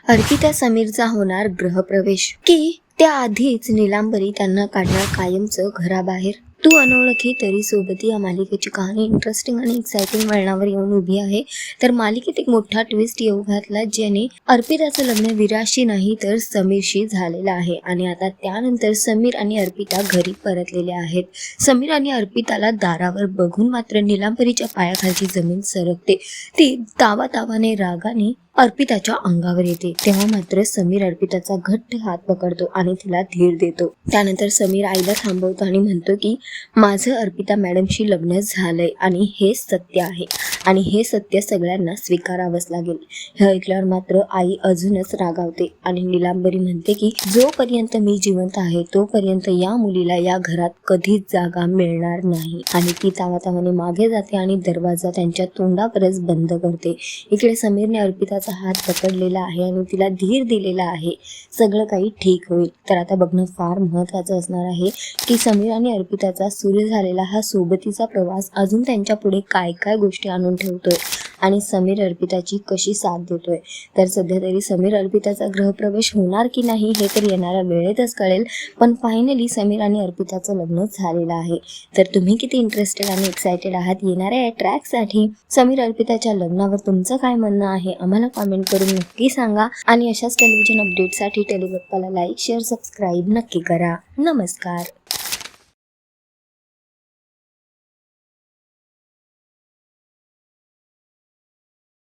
अर्पिता समीरचा होणार गृहप्रवेश की त्याआधीच नीलांबरी त्यांना काढणार कायमचं घराबाहेर। तू अनोळखी तरी सोबती या मालिकेची कहाणी इंटरेस्टिंग आणि एक्साइटिंग वळणावर येऊन उभी आहे। तर मालिकेत एक मोठा ट्विस्ट येऊ घातला, ज्याने अर्पिताचं लग्न विराशी नाही तर समीरशी झालेलं आहे आणि आता त्यानंतर समीर आणि अर्पिता घरी परतलेले आहेत। समीर आणि अर्पिताला दारावर बघून मात्र नीलांबरीच्या पायाखालची जमीन सरकते। ती तावातावाने रागाने अर्पिताच्या अंगावर येते। तेव्हा मात्र समीर अर्पिताचा घट्ट हात पकडतो आणि तिला धीर देतो। त्यानंतर समीर आईला थांबवतो आणि म्हणतो की माझं अर्पिता मॅडमशी लग्न झालंय आणि हे सत्य आहे आणि हे सत्य सगळ्यांना स्वीकारावंच लागेल। हे ऐकल्यावर मात्र आई अजूनच रागावते आणि नीलांबरी म्हणते की जोपर्यंत मी जिवंत आहे तोपर्यंत या मुलीला या घरात कधीच जागा मिळणार नाही आणि ती तावातावाने मागे जाते आणि दरवाजा त्यांच्या तोंडावरच बंद करते। इकडे समीरने अर्पिताचा हात पकडलेला आहे आणि तिला धीर दिलेला आहे, सगळं काही ठीक होईल। तर आता बघणं फार महत्त्वाचं असणार आहे की समीर आणि अर्पिताचा सुरू झालेला हा सोबतीचा प्रवास अजून त्यांच्या पुढे काय काय गोष्टी आणून ठेवतोय आणि समीर अर्पिताची कशी साथ देतोय। तर सध्या तरी समीर अर्पिताचा गृहप्रवेश होणार की नाही हे तर येणाऱ्या वेळेतच कळेल, पण फायनली समीर आणि अर्पिताचं लग्न झालेलं आहे। तर तुम्ही किती इंटरेस्टेड आणि एक्सायटेड आहात येणाऱ्या या ट्रॅकसाठी? समीर अर्पिताच्या लग्नावर तुमचं काय म्हणणं आहे आम्हाला कमेंट करून नक्की सांगा आणि अशाच टेलिव्हिजन अपडेटसाठी टेलिगप्पाला लाईक शेअर सबस्क्राईब नक्की करा। नमस्कार।